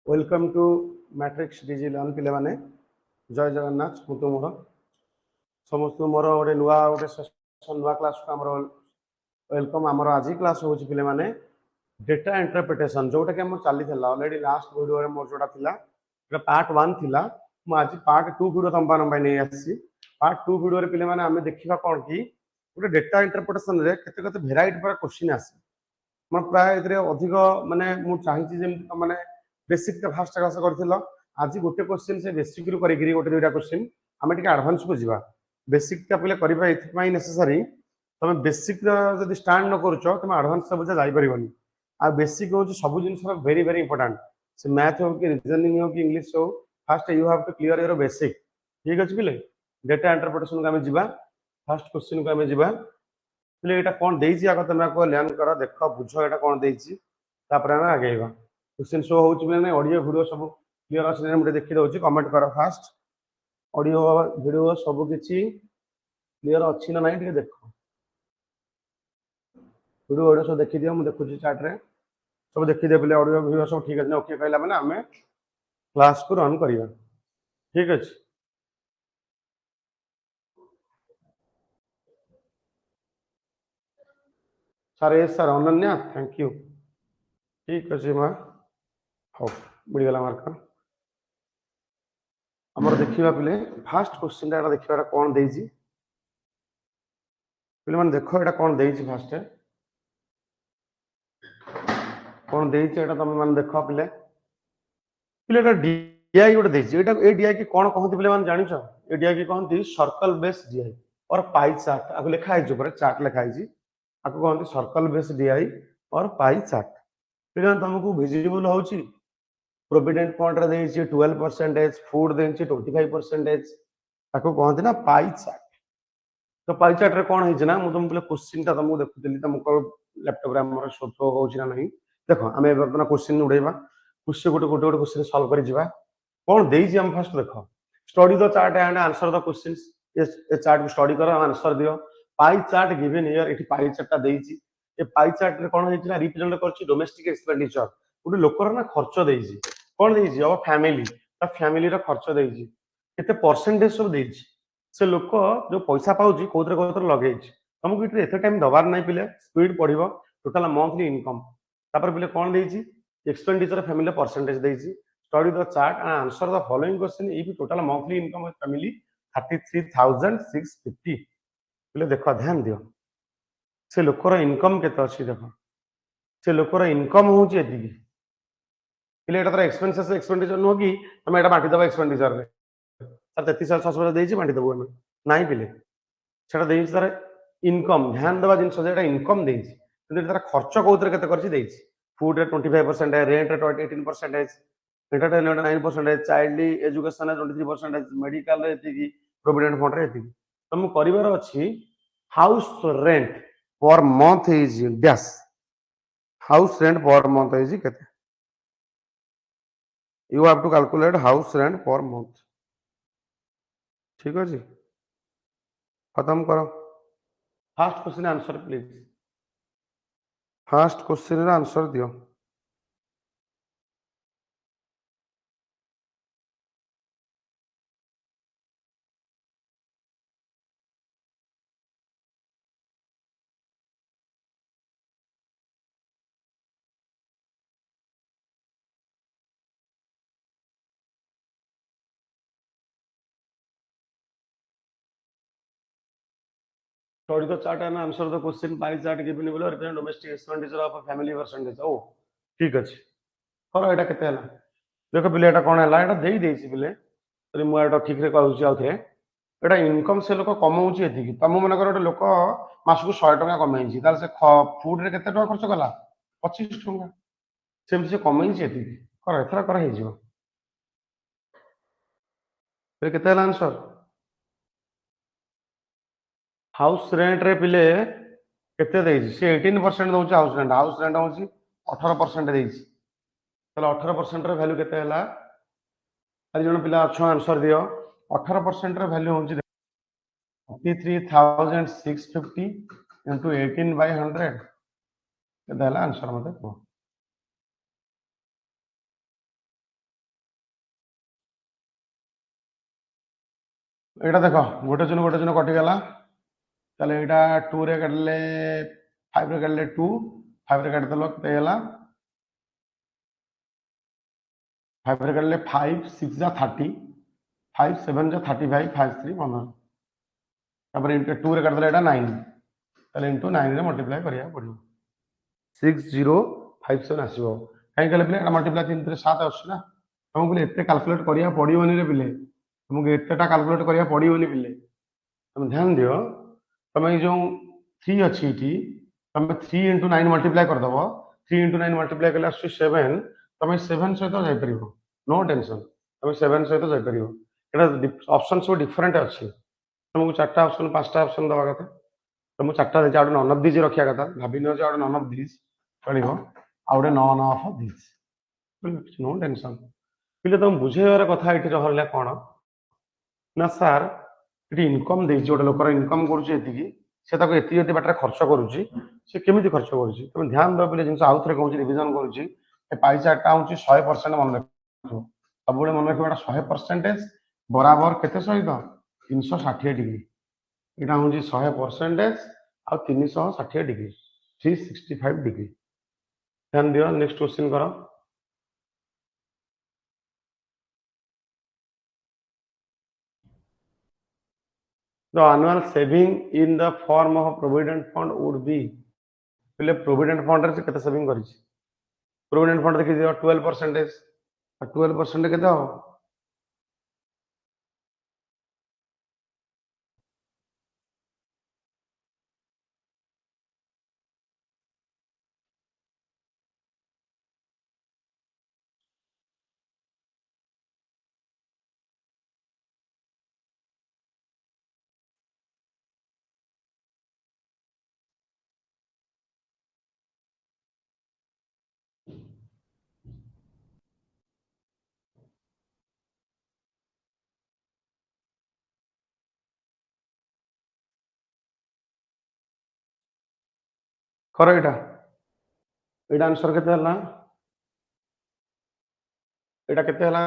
Welcome to matrix digi learn पिले माने जय जगन्नाथ मु तो मोर समस्त मोर गोटे नुआ गोटे सेशन नुआ क्लास को हमर वेलकम हमर आज क्लास होची पिले माने डेटा इंटरप्रिटेशन जोटा कि हम चली थिला ऑलरेडी लास्ट वीडियो रे मोर जोटा थिला एटा पार्ट 1 थिला मु आज पार्ट 2 वीडियो तम पान नै आसी पार्ट 2 वीडियो रे पिले माने हमें देखिबा कोन की गोटे डेटा इंटरप्रिटेशन रे केते केते वेराइटी पर क्वेश्चन आसी मैं प्राय एतरे अधिक माने मु चाहिछि जे माने बेसिक टा फास्ट क्लास करथिलो आज गोटे क्वेश्चन से बेसिक रु करिगिरी गोटे दुटा क्वेश्चन हमें टिके एडवांस को जिबा बेसिक टा पहिले करिबा एथि पई नेसेसरी तमे बेसिक जदि स्टार्ट न करूछो तमे एडवांस सब जाई परिबनी आ बेसिक हो सब जिनिस वेरी वेरी इंपोर्टेंट से मैथ हो कि रीजनिंग हो कि इंग्लिश हो first you have to clear your basic ठीक अछि पिले डेटा इंटरप्रिटेशन को हमें जिबा फर्स्ट क्वेश्चन को हमें जिबा पिले एटा कोन देइछि आको तमे को लर्न करो देखो बुझो एटा कोन देइछि तापर हमें आगेइबा क्वेश्चन शो होउछि माने ऑडियो वीडियो सब क्लियर अछि हम देखि दउछि कमेंट करो फास्ट ऑडियो वीडियो सब किछि क्लियर अछि ना नहीं देखो वीडियो ऑडियो सब देखि दियो हम देखुछि चैट रे सब देखि दे पले ऑडियो वीडियो सब ठीक अछि ओके कहला माने हमें क्लास को रन करिया ठीक अछि sir A sir Ananya thank you ठीक अछि मा हो बुझी गला मार्क हमर देखिबा पले फर्स्ट क्वेश्चन टा देखिबा कोन देइछि पहिले माने देखो एटा कोन देइछि फर्स्ट कोन देइछि एटा तमे माने देखो पहिले पहिले एटा डीआई गोटे देइछि एटा ए डीआई की कोन कहंती पहिले माने जानिछो ए डीआई की कहंती सर्कल बेस डीआई और पाई चार्ट आको लिखा है जो पर चार्ट लिखा है जी आको कहंती सर्कल बेस डीआई और पाई चार्ट पहिले तुमको विजिबल होउछि प्रोविडेंट फंड रे देइछि 12% फूड देइछि 25% ताको कहंती ना पाई चार्ट तो पाई चार्ट रे कोन हिज ना मु तुम पहिले क्वेश्चन ता तुमको देखुतली तुमको लैपटॉप रे हमर शो होउछि ना नहीं देखो हमें बर्तन क्वेश्चन उड़ेबा क्वेश्चन गोटे गोटे गोटे क्वेश्चन सॉल्व करि जिबा कोन देइछि हम फर्स्ट देखो study the chart and answer the questions A chart को स्टडी करो आंसर दियो पाई चार्ट गिवन हियर एठी पाई चार्ट ता देइछि ए पाई चार्ट रे कोन हिज ना रिप्रेजेंट करछि डोमेस्टिक एक्सपेंडिचर गोटे लोकर ना खर्च देइछि कोन देइछि अब फैमिली ता फैमिली रो खर्च देइछि केते परसेंटेज सब देइछि से लोक जो पैसा पाउछि कोथरे कोथरे लगेइछि तुमको इटे एते टाइम दबार नै पिले स्पीड पढिबो टोटल मंथली इनकम तापर पिले कोन देइछि एक्सपेंडिचर फैमिली परसेंटेज देइछि study the chart and answer the following question if total monthly income of family 33650 पिले देखो ध्यान दियो से लोकर इनकम केते अछि देखो से लोकर इनकम होउछि एतिकी पिले एटा तर एक्सपेंसेस एक्सपेंडिचर नो कि हम एटा बांटी दबा एक्सपेंडिचर रे सर 33,600 देइछि बांटी दबो हम नाही पिले सेटा देइछि तर इनकम ध्यान दबा जिन सजेटा इनकम देइछि 근데 ତାର ଖର୍ଚ୍ଚ କୋଉଥିରେ କେତେ କରିଛି ଦେଇଛି ଫୁଡ୍ ରେ 25% ରେଣ୍ଟ ରେ 18% ଏଣ୍ଟରଟେନମେଣ୍ଟ 9% ଚାଇଲ୍ଡ ଏଜୁକେସନ ରେ 23% ମେଡିକାଲ ରେ ଏତିକି ପ୍ରୋଭିଡେଣ୍ଟ ଫଣ୍ଡ ରେ ଏତିକି ତମକୁ କରିବାର ଅଛି house rent per month is dash house rent per month is केते you have to calculate house rent per month ठीक अछि खत्म करो first question answer please first question रा आंसर दियो Study the chart and answer the question. Pie chart given below represent domestic expenditure of a family percentage. Oh, ठीक अछि करो एटा केते हला देखो पिले एटा कोन हला एटा देई देइछि पिले तरी मु एटा ठीक रे कहउछि आउथरे एटा इनकम से लोक कमाउछि एतिकी तम मन कर लोक मास को 100 टका कमाइछि तार से फूड रे केते टका खर्च कला 25 टका सेम से कमाइछि एतिकी करो एथरा कर हे जिवो फिर केते हला आंसर हाउस रेंट रे पिले केते देइछि से 18% दउछि हाउस रेंट होछि 18% देइछि तले 18% रे वैल्यू केते हला आज जण पिला अच्छा आंसर दियो 18% रे वैल्यू होछि 33650 into 18/100 केते हला आंसर मते को एटा देख गोटे जन कटिगला ताले एटा 2 रे काटले 5 रे काटले 2 5 रे काट देलो केते होला 5 रे काटले 5 6 जा 30 5 7 जा 35 5 3 15 तापर इनटू 2 रे काट देला एटा 9 ताले इनटू 9 रे मल्टीप्लाई करिया पड़ियो 6057 आसीबो काई कहले पिले एटा मल्टीप्लाई 3 3 7 आछी ना हम कहले एते कैलकुलेट करिया पड़ियोनी रे पिले हमके एतेटा कैलकुलेट करिया पड़ियोनी पिले तुम ध्यान दियो तुम जो 3 अच्छी थी तुम 3 इंटू 9 मल्टीप्लाई कर दबो 3 इंटू 9 मल्टीप्लाई कले 7 तुम 7 सहित जाई परिबो नो टेंशन तुम 7 सहित जाई परिबो एटा ऑप्शन सब डिफरेंट अच्छी तुमको चारटा ऑप्शन पांचटा ऑप्शन दवा कथा तुम चारटा दे आउट नन ऑफ दिस रखिया कथा भाबी न आउट नन ऑफ दिस चलिबो out none of this no tension पिले तुम बुझेबार कथा एठी रहले कोन ना सर ये इनकम दे गोटे लोकर इनकम कर बाटर खर्च करुच्ची से केमी खर्च कर ध्यान दो पे जिन आउ थे कहूँ रिविजन करुच्ची पाइचाटा हूँ 100% मन रख सब मन रखा 100% बराबर के सहित 360 डिग्री यहाँ हूँ 100% आ 360 डिग्री 365 डिग्री ध्यान दियो नेक्स्ट क्वेश्चन करो The annual saving in the form of provident fund would be पहले provident fund रे केते सेविंग करिछि provident fund देखि दियो 12% 12% केते हो कर एटा आंसर केते हला एटा केते हला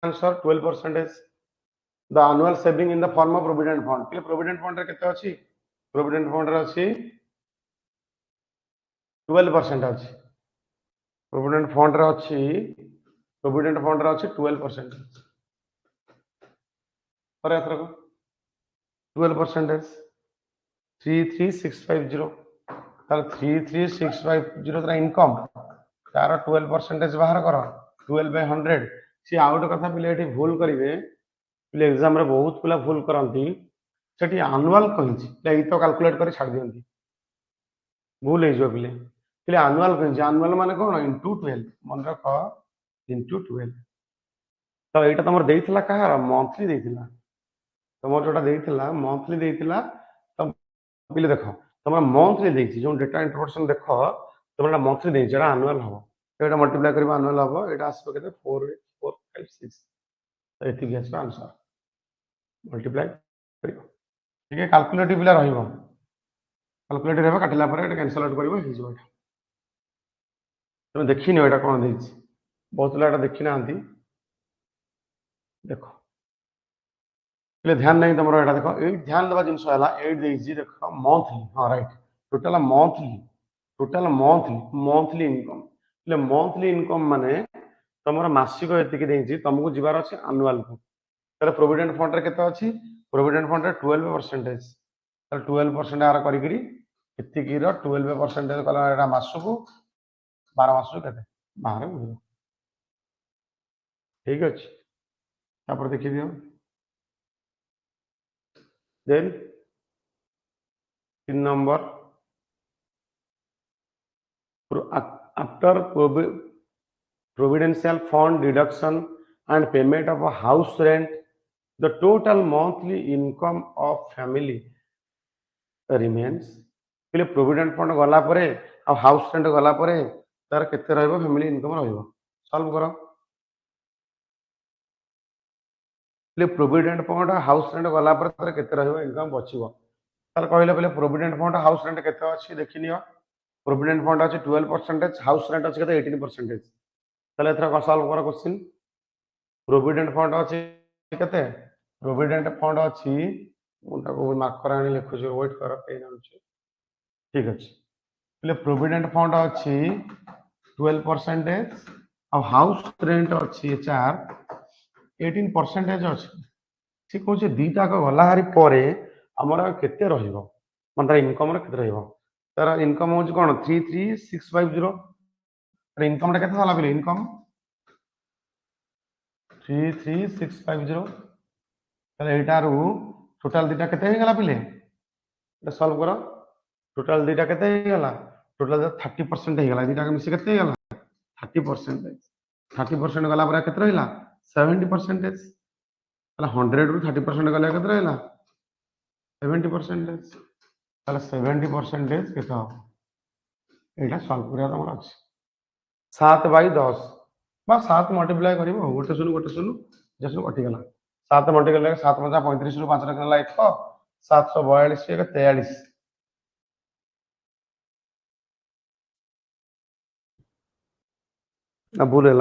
answer 12% the annual saving in the form of provident fund पहले प्रोविडेंट फंड रे केते अछि प्रोविडेंट फंड रे अछि 12% अछि प्रोविडेंट फंड रे अछि प्रोविडेंट फंड रे अछि 12% पर एथर को 12% 33650 तार 33650 तार इनकम तार 12% बाहर कर 12/100 सी आउट कथा पिले एठी भूल करिवे पिले एग्जाम रे बहुत पिला भूल करंती सेठी एनुअल कहिछि एई तो कैलकुलेट करी छाड़ दियंती भूल हे जो पिले पिले एनुअल कहिछि एनुअल माने कोन इनटू 12 मन रख इनटू 12 तो एटा तमर देइथिला कहार मंथली देइथिला तमर जोटा देइथिला मंथली देइथिला तम पिले देखो तमर मंथली देइछि जो डेटा इंट्रोडक्शन देखो तमरा मंथली देइछि एटा एनुअल हो एटा मल्टीप्लाई करबा एनुअल हो एटा आसबो केते 4 4 5 6 तो एति गेस आंसर मल्टीप्लाई करियो ठीक है कैलकुलेटिव पिला रहिबो कैलकुलेटर हेबा काटिला पर एटा कैंसिल आउट करिवो हि जो तुम देखिनि एटा कोन देइछि बहुत पिला एटा देखि नांती देखो पहले ध्यान नहीं तुम एटा देखो 8 ध्यान देबा जिंस हला 8 देइछि देखो मंथली हां राइट टोटल मंथली इनकम पहले मंथली इनकम माने तमरा मासिक एतिके देइछि तुमको जिबार अछि एनुअल को ताले प्रोविडेंट फंड रे केते अछि प्रोविडेंट फंड रे 12% ताले 12% आर करी करी एतिकी रो 12% कला एटा मासको 12 मासको केते 12 बुझो ठीक अछि तापर देखि दियो then 3 number after providential fund deduction and payment of a house rent the total monthly income of family remains पहले प्रोविडेंट फंड गला परे आ हाउस रेंट गला परे तार केते रहइबो फैमिली इनकम रहइबो सॉल्व करो पहले प्रोविडेंट फंड हाउस रेंट गला परे तार केते रहइबो इनकम बचिबो तार कहले पहले प्रोविडेंट फंड हाउस रेंट केते अछि देखिनियो प्रोविडेंट फंड अछि 12% हाउस रेंट अछि केते 18% ताले एथरा सॉल्व करो क्वेश्चन प्रोविडेंट फंड अछि केते प्रोविडेंट फंड अच्छी मार्कर आनी लिखुची वेट कर ठीक अच्छे प्रोविडेंट फंड अच्छी 12% और हाउस रेंट अच्छी एचआर 18% अच्छी सी कौन दीटा गला हारी पर आमर केते रहिबो मन तार इनकम केते रहिबो तार इनकम होची कोन 33650 इनकम टा केते होला बिले इनकम 33650 ताले एटारू टोटल दीटा केते हे गला पिले एटा सॉल्व करो टोटल दीटा केते हे गला टोटल 30% हे गला दीटा के मिसी केते हे गला 30% 30% गला पर केते रहिला 70% ताले 100 रु 30% गला केते रहिला 70% ताले 70% केते हो एटा सॉल्व करिया तमर अछि 7/10 बा 7 मल्टीप्लाई करिवो गोटे सुनु जसु कटि गला 7 मल्टीप्लाई 7 5 35 रु 5 रखला 1 742 एक 43 ना भूल है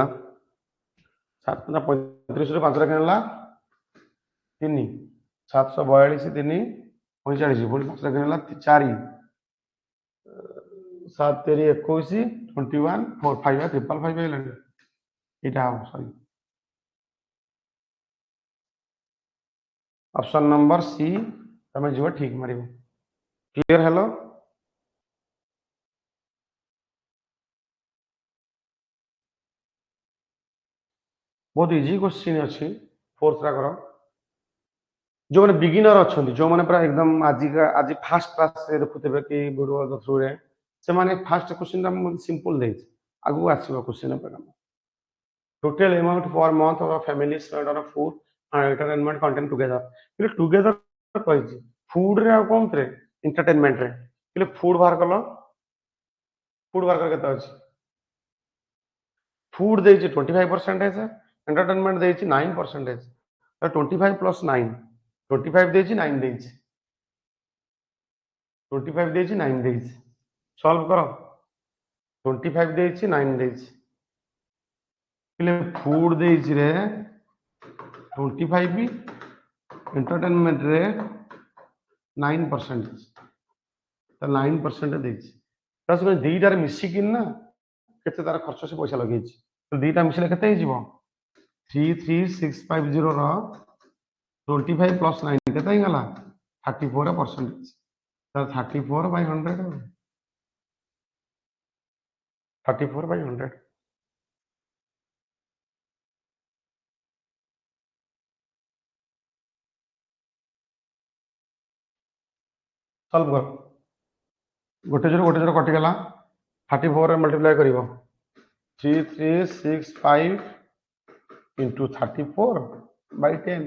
7 5 35 रु 5 रखला 3 742 3 45 पुणी 5 रखला 4 7 तेरी 21 21 4 5 555 हेलानी एटा हम सॉरी ऑप्शन नंबर सी तमे जो ठीक मारिबो क्लियर हेलो बहुत इजी क्वेश्चन अच्छी फोर्थ रा करो जो मैंने बिगिनर अच्छा जो मैंने पूरा एकदम आज फास्ट क्लास से देखुते कि वीडियो थ्रू रे से माने फास्ट क्वेश्चन सिंपल दे आगु आसीबो क्वेश्चन पे total amount per month of family spend on food and entertainment content together together कहि फूड रे आ कोन रे एंटरटेनमेंट रे फूड बाहर कलो फूड बाहर कर केता अछि food they 25% entertainment they 9% 25 plus 9 25 they 9 they 25 they 9 they solve करो 25 दे 9 दे फूड दे रे 25 एंटरटेनमेंट रे 9% तो 9% दे दीटार मिसिक ना केते तार खर्च से पैसा लगे दीटा मिसले केते हिजिबो 33650 रो 25 प्लस 9 केते गला 34% तो 34/100 34/100 सॉल्व कर गोटे जोर कटि गला 34 मल्टीप्लाई करिवो 3365 इंटू 34/10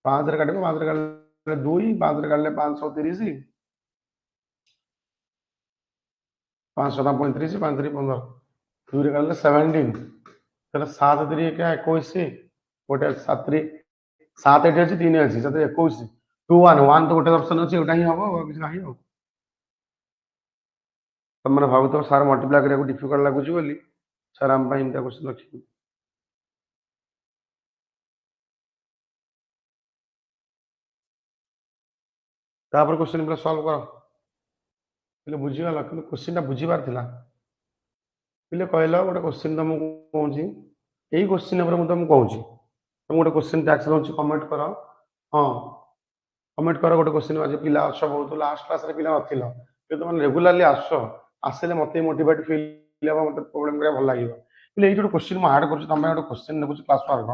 5 रे काटिबो 5 रे काटले 2 5 रे काटले 530 5 7 35 5 3 15 2 रे काटले 17 तले 7 3 क्या 21 गोटे 7 3 7 एठी अछि 3 अछि 7 21 2 1 1 तो गोटे ऑप्शन अछि ओटा ही हबो किछ नाही हो तुमने भाव तो सार मल्टीप्लाई करिया को डिफिकल्ट लागुची बोली सर हम ପାଇଁ ଏମିତିଆ क्वेश्चन ଅଛି तापर क्वेश्चन पूरा सॉल्व करो पहले बुझी गला कि क्वेश्चन ता बुझी बार थिला पहले कहला गोटे क्वेश्चन तुम कहूची एई क्वेश्चन ऊपर मु तुम कहूची तुम गोटे क्वेश्चन टैक्स दउची कमेंट करो हां कमेंट करो गोटे क्वेश्चन आज पिला अच्छा बहुत लास्ट क्लास रे पिला नथिलो कि तुम रेगुलरली आसो आसले मते मोटिवेट फील हबा मते प्रॉब्लम करे भल लागियो पहले एई जो क्वेश्चन मु ऐड करछु तुम गोटे क्वेश्चन नेबुची class work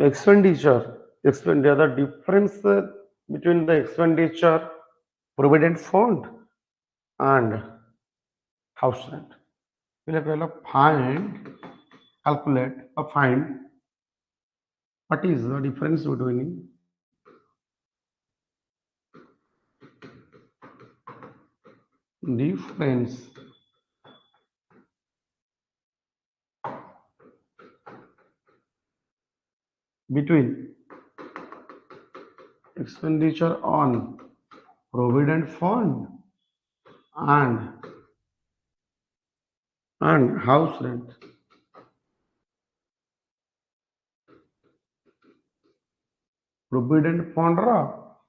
expenditure expenditure the difference between the expenditure provident fund and house rent पहले find calculate or find what is the difference between difference between expenditure on provident fund and house rent provident fund रो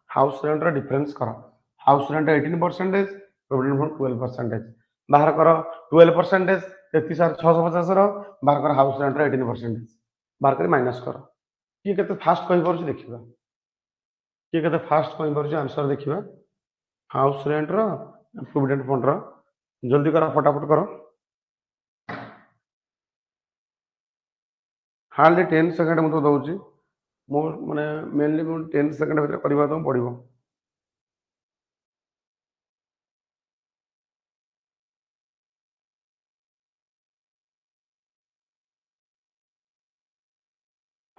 house rent रो difference कर house rent 18% provident fund 12% बाहर कर 12% 33,650 रो बाहर कर house rent रो 18% बाहर कर माइनस कर किए केते फास्ट कहि परछ देखिबा किए केते फास्ट कहि परछ आंसर देखिबा हाउस रेंट रो प्रोविडेंट फंड रो जल्दी करो फटाफट करो हार्डली 10 सेकंड मु तो दउची मो माने मेनली मु 10 सेकंड भीतर करबा तो पड़िबो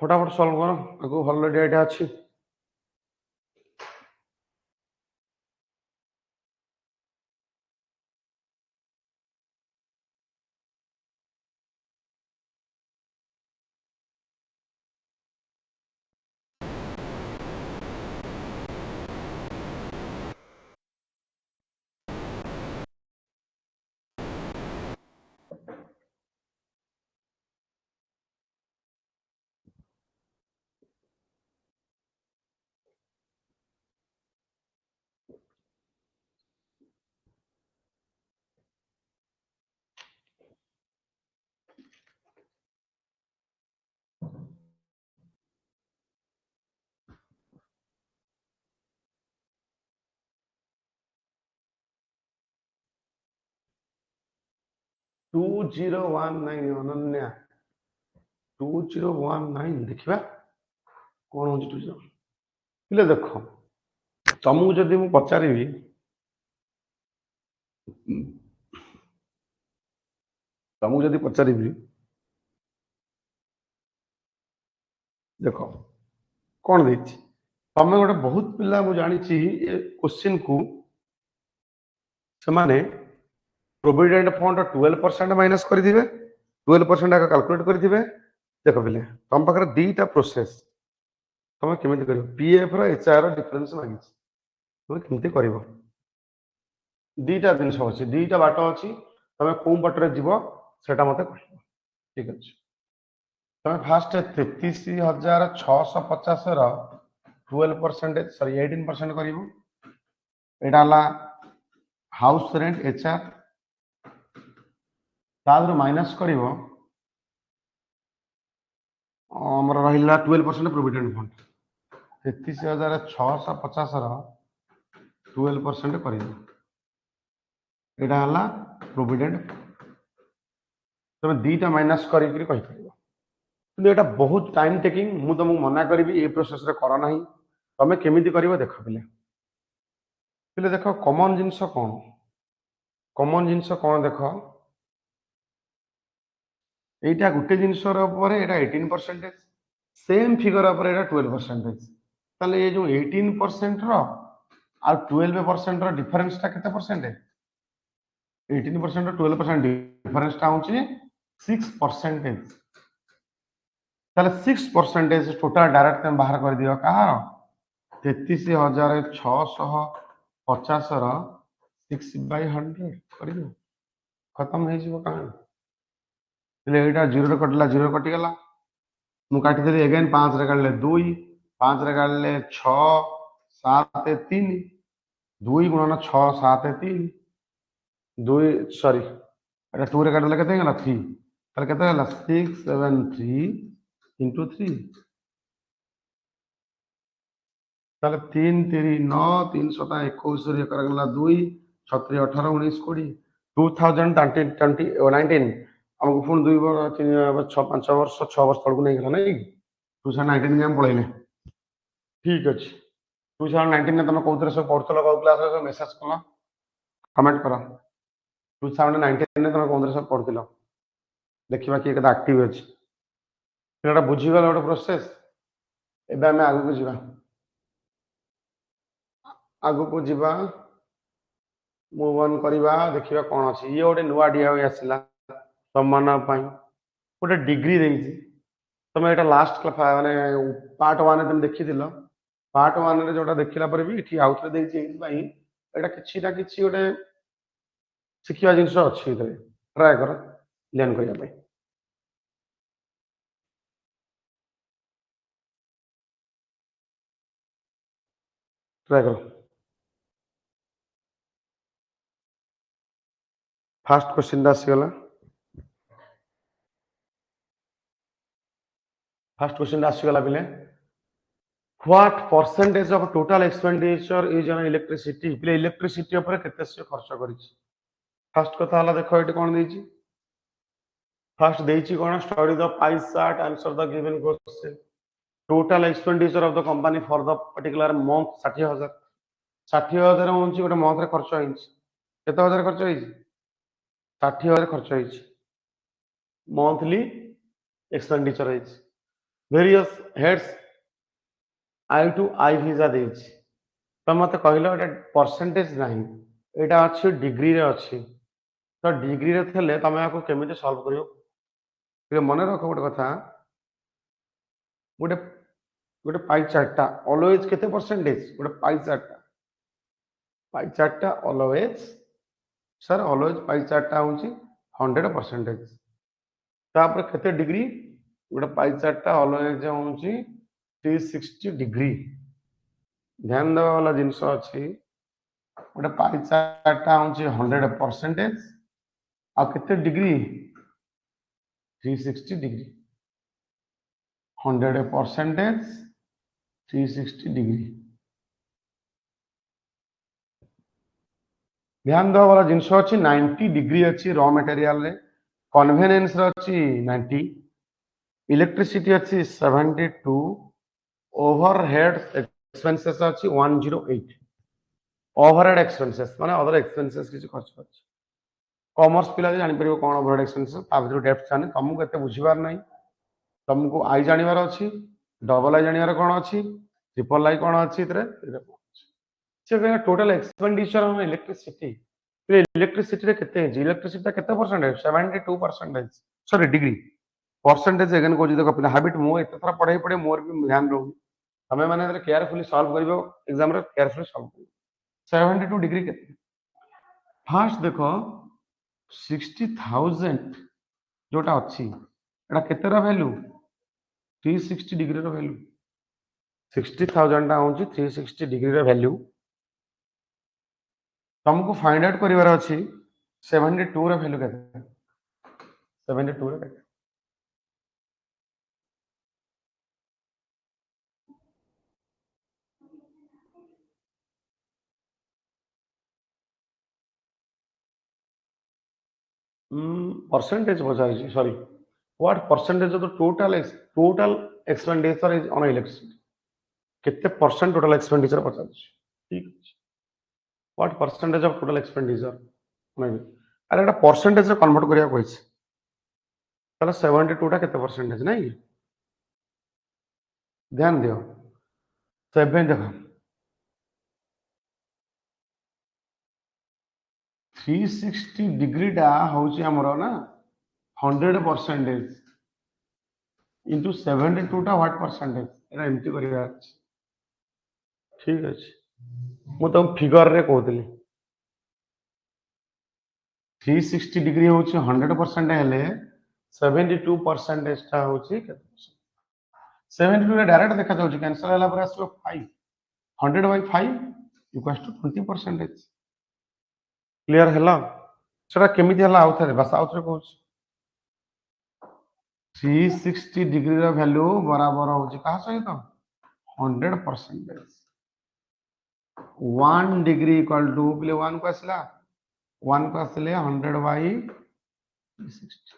फटाफट सॉल्व करो आगो ऑलरेडी आइडिया अछि 2019 अनन्या 2019 देखिबा कोन होची 20 ले देखो तमु जदी मु पचारिबी तमु जदी पचारिबी देखो कोन देछि तमे गोटे बहुत पिला मु जानि छि ए क्वेश्चन को समाने प्रोविडेंट फंड 12% माइनस कर दिबे 12% आका कैलकुलेट कर दिबे देखो पिले तम पाखरे दीटा प्रोसेस तमे केमिति करियो पीएफ रो एचआर रो डिफरेंस मांगी तमे केमिति करिवो दीटा दिन सब अछि दीटा बाट अछि तमे कोन बाटरे जीवो सेटा मते कहियो ठीक अछि तमे फास्ट 33,650 रो 12% सॉरी 18% करिवो एटा ला हाउस रेंट एचआर तादर माइनस करिवो हमर रहिला 12% प्रोविडेंट फंड 33,650 रो 12% करिवो एटा हला प्रोविडेंट तमे दीटा माइनस करी कहि परिबो କିନ୍ତୁ ଏଟା ବହୁତ ଟାଇम ଟେକିଂ ମୁଁ ତମକୁ ମନା କରିବି ଏ ପ୍ରୋସେସରେ କର ନାହିଁ ତମେ କେମିତି କରିବ ଦେଖ ପିଲେ ପିଲେ ଦେଖ କମନ ଜିନିଷ ଦେଖ ଏଇଟା ଗୋଟେ ଜିନିଷର ଉପରେ ଏଟା 18% सेम फिगर ଉପରେ ଏଟା 12% ତାହେଲେ ଏ ଯୋଉ 18% ର ଆଉ 12% ର ଡିଫରେନ୍ସ ଟା କେତେ परसेंट 18% ର 12% ଡିଫରେନ୍ସ ଟା ହେଉଛି 6% ताले 6% टोटल डायरेक्ट तुम बाहर कर दियो कहार 33,650 रो 6/100 कर दियो खत्म हो जीवो कहानी ले एटा 0 रे कटला 0 कटि गला मु काटि देली अगेन 5 रे काटले 2 5 रे काटले 6 7 3 2 गुणन 6 7 3 2 सॉरी एटा 2 रे काटले केते गला 3 ताले केते गला 6 7 3 into 3 ताले 3 3 9 3 7 21 करगला 2 6 18 19 20 2020 19 हमको पुणी 2 वर्ष 6 5 वर्ष 6 वर्ष तळकु नै गला नै 2019 में हम पळैले ठीक अछि 2019 में तुम कोथरे सब पढतलो को क्लास रे मेसेज कलो कमेंट करो 2019 में तुम कोथरे सब पढतलो देखिबा कि केदा एक्टिव अछि एटा बुझी गला ओटा प्रोसेस एबे हम आगु को जीवा आगु को जीवा मूव ऑन करवा देखिबा कोन अछि ये ओटे नुवा डिया होय आसिला सम्मान पई ओटे डिग्री देइछि तमे एटा लास्ट माने पार्ट 1 तुम देखि दिलो पार्ट 1 रे जोटा देखिला पर भी इठी आउट रे देइछि एइ पई एटा किछि ना किछि ओटे शिखिया जिंस अछि ट्राई करो लर्न करिया पई ट्राई करो। फास्ट क्वेश्चन आसीगला। फास्ट क्वेश्चन आसीगला पिले। What percentage of total expenditure is on electricity? पिले इलेक्ट्रिसिटी ऊपर केते से खर्च करिछि? फास्ट कथा हला देखो एटी कोन देछि। फास्ट देछि कोन study the pie chart answer the given question. Total expenditure of the company for the particular month 60,000। 60,000 होछि गोटे मंथ रे खर्च होइछि। केते हजार खर्च होइछि? 60,000 खर्च होइछि। मंथली एक्सपेंडिचर होइछि। वेरियस हेड्स आई टू आई वीजा देछि। तो मत कहलो एटा परसेंटेज नाही, एटा अछि डिग्री रे अछि। तो डिग्री रे थले तमे आको केमिति सॉल्व करियो? ये मन रखो गोटे कथा, गोटे गोटे पाई चार्टा ऑलवेज केते परसेंटेज? गोटे पाई चार्टा ऑलवेज सर ऑलवेज पाई चार्टा होची 100%। तापर केते डिग्री? गोटे पाई चार्टा ऑलवेज होची 360 डिग्री। ध्यान देवा वाला जिनस अछि, गोटे पाई चार्टा होची 100% आ केते डिग्री? 360 डिग्री। 100% 360 डिग्री। ध्यान देवा वाला जिनस अछि 90 डिग्री अछि रॉ मटेरियल रे, कन्वेनियंस रे अछि 90, इलेक्ट्रिसिटी अछि 72, ओवरहेड एक्सपेंसेस अछि 108। ओवरहेड एक्सपेंसेस माने अदर एक्सपेंसेस किछ खर्च अछि। कॉमर्स पिला जानि परिबो कोन ओवरहेड एक्सपेंसेस ता भितर डेप्थ जाने तुमको एते बुझिबार नै। तुमको आई जानिबार अछि, डबल आई जानिबार कोन अछि, ट्रिपल आई कोन अछि इतरे से कहला total expenditure on electricity. Electricity रे केते है? इलेक्ट्रिसिटी केते परसेंट है? 72%। सॉरी डिग्री परसेंटेज अगेन को देखो पिला हैबिट मो एते थरा पढ़ाई पढ़े मोर भी ध्यान रहू। हमें माने केयरफुली सॉल्व करिवो एग्जाम रे, केयरफुली सॉल्व करिवो। 72 डिग्री केते? फास्ट देखो 60,000 जोटा अछि एटा केते रा वैल्यू? 360 डिग्री रा वैल्यू। 60,000 टा होची 360 डिग्री रा वैल्यू। तुमको फाइंड आउट करिवार अछि 72 रा वैल्यू केते? 72 रा केते? Percentage Pachar sorry what percentage of the total expenditure is on electricity? कितने परसेंट टोटल एक्सपेंडिचर पचार? ठीक है। What percentage of total expenditure may be अरे एटा परसेंटेज रे कन्वर्ट करिया कोइछ ताला 72 टा केते परसेंटेज नहीं? ध्यान दियो 7 देखो 360 डिग्री टा होची हमरो ना 100% इंटू 72 टा व्हाट परसेंटेज एरा एम्प्टी करिया अछि। ठीक अछि मु तुम फिगर रे कहतली 360 डिग्री होची 100% हेले 72% टा होची केते? 72 रे डायरेक्ट देखा जाउची कैंसिल होला पर आसलो 5 100/5 इक्वल्स टू 20%। क्लियर हैला? सेटा केमिति हैला आउथरे बस आउथरे कहूची 360 डिग्री रा वैल्यू बराबर होची कहा सहित 100%। 1 डिग्री इक्वल टू प्ले 1 को आसला 1 को आसले 100/360।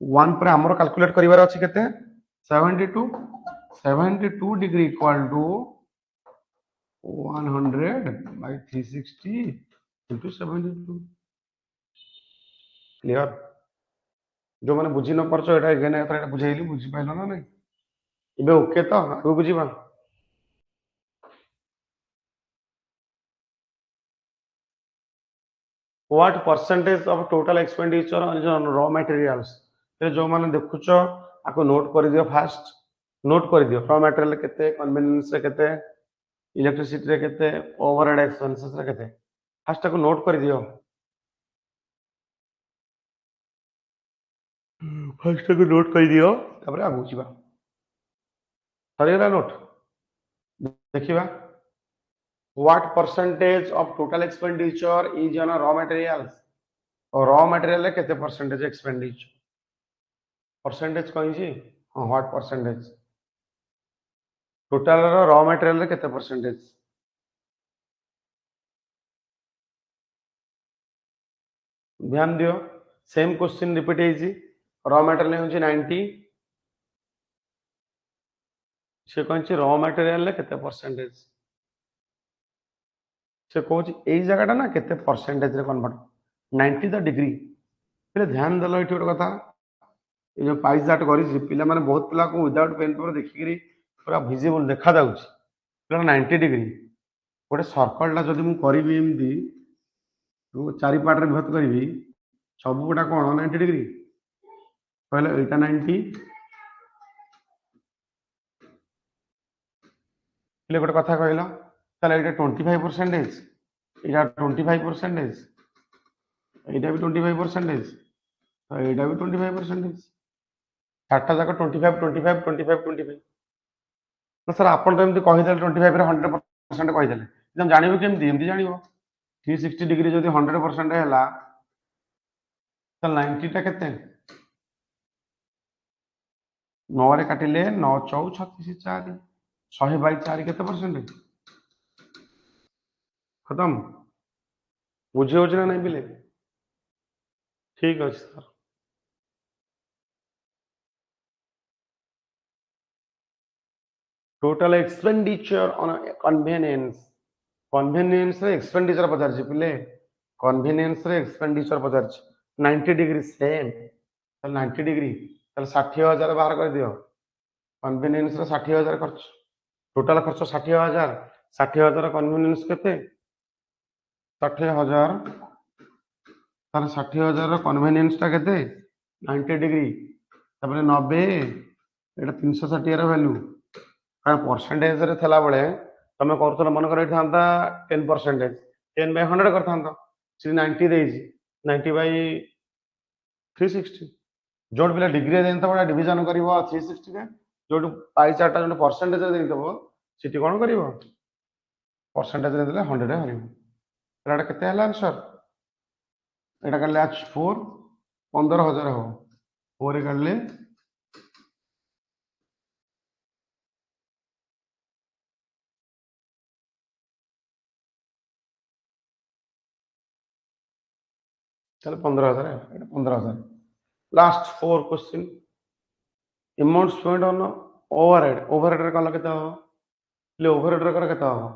1 पर हमरो कैलकुलेट करिवार अछि केते 72 72 degree equal to 100/360 into 72। Clear? जो माने बुझी न परछो एटा एगेन एटा बुझाइली बुझी पाइलो ना नहीं? इबे ओके तो आगु बुझीबा? What percentage of total expenditure on raw materials? ते जो माने देखुचो आको नोट कर दियो फास्ट नोट कर दियो रॉ मटेरियल केते, कन्वेनियंस रे केते, इलेक्ट्रिसिटी रे केते, ओवरहेड एक्सपेंसेस रे केते, फास्ट को नोट कर दियो। फास्ट को नोट कर दियो तापर आगु जीवा। सरीला नोट देखिबा What percentage of total expenditure is on raw materials? और raw material रे केते percentage expenditure? Percentage कहीं what percentage? Total raw material रे केते percentage? ध्यान दियो सेम क्वेश्चन रिपीट है रॉ मटेरियल होची 90 से कौन रॉ मटेरियल केते परसेंटेज से कौन यही जगह ना केते परसेंटेज रे कन्वर्ट 90 द डिग्री पे ध्यान देलो एठी गोटे कथा ये जो पाइस जाट करी पिला माने बहुत पिला को विदाउट पेन पेपर देखिकरी पूरा विजिबल देखा जाउची पिला 90 डिग्री गोटे सर्कल ला जदी मु करबी एमदी तो चारि पार्ट रे विभक्त करबी सब गुडा कोन 90 डिग्री पहले एटा 90 पिले गोटे कथा कहला ताले एटा 25% एटा 25% एटा भी 25% एटा भी 25% चार्टा जाक 25 25 25 25 तो सर आपन तो एमती कहि देले 25 रे 100% कहि देले एकदम जानिबो केमती एमती जानिबो 360 डिग्री जदी 100% हैला तो 90 टा केते 9 रे काटिले 9 4 36 4 100 बाई 4 केते परसेंट खत्म बुझे होछ ना नहीं पिले ठीक अछि sir total expenditure on convenience रे एक्सपेंडिचर पचार छी पिले कन्वेनियंस रे एक्सपेंडिचर पचार छी 90 डिग्री सेम तो 90 डिग्री ताले 60,000 बाहर कर दियो कन्वेनियंस रे 60,000 खर्च टोटल खर्च 60,000 60,000 कन्वेनियंस केते 60,000 ताले 60,000 कन्वेनियंस ता केते 90 डिग्री तापर 90 एटा 360 ର वैल्यू कारण परसेंटेज रे थला बळे तमे करथला मन कर थांता 10% 10 बाय 100 करथांता सी 90 देइजी 90 बाय 360 जोड पिला डिग्री देन त बडा डिवीजन करिवो 360 रे जोड पाई चार्ट जोड परसेंटेज रे देइतबो सिटी कोन करिवो परसेंटेज रे देले 100 रे हरिवो एटा केते हला आंसर एटा करले 4 15,000 हो 4 रे करले चलो 15,000 है 15,000 last 4 question amount spend on overhead रे कल केते हो ले ओवरहेड रे कर केते हो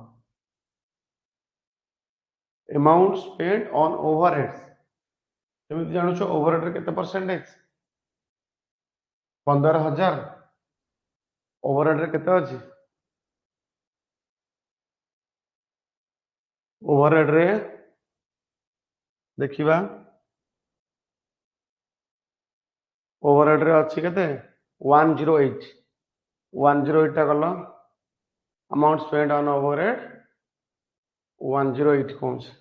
अमाउंट स्पेंड ऑन ओवरहेड्स तुम जानु छो ओवरहेड रे केते परसेंटेज 15,000 ओवरहेड रे केते अछि ओवरहेड रे देखिबा ओवरहेड रे अछि केते 108 108 टा कल अमाउंट स्पेंड ऑन ओवरहेड 108 कौन से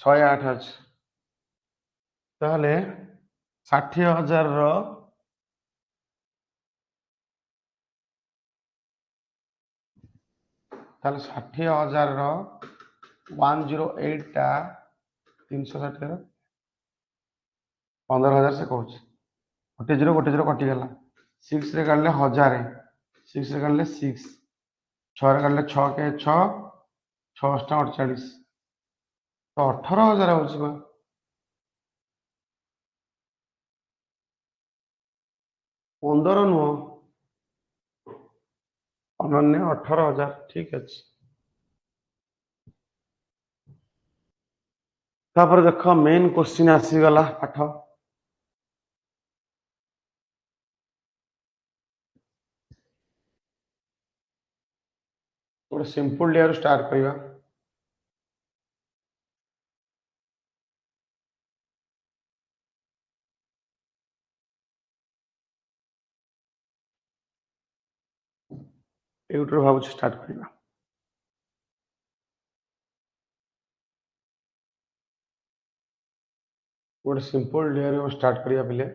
108 अछि ताहले 60,000 रो ताहले 60,000 रो 108 टा 360 रो 15,000 से कहूँ गोटे जीरो कटि गला 6 रे काढले 1000 6 रे काढले 6 6 रे काढले 6 के 6 6 48 तो 18,000 होची बा 15 नुह अनन्य 18,000 ठीक अछि तापर देख मेन क्वेश्चन आसी गला पाठ गोटे सिंपल डे स्टार्ट करिवा एउटर भाव स्टार्ट करिवा गोटे सिंपल डे स्टार्ट करिया पिले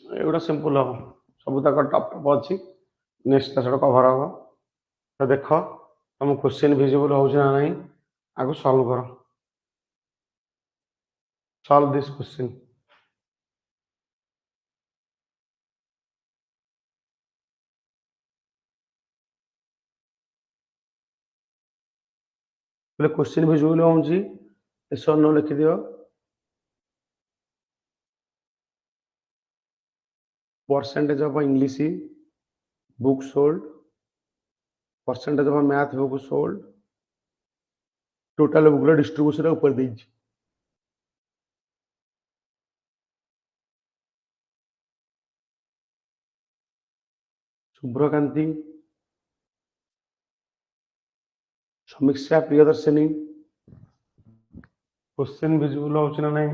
एगुड़ा सिंपल हम सब तक टप टप अच्छी नेक्स्ट ता कभर हम तो देख तुम क्वेश्चन विजिबल हो नहीं आगे सॉल्व कर सॉल्व दिस क्वेश्चन बोले क्वेश्चन विजिबल होउची एस और नो लिखि दियो percentage of English book sold percentage of math book sold total book distribution ऊपर देइची शुभ्रकांति समीक्षा प्रियदर्शिनी क्वेश्चन विजिबल होउची ना नहीं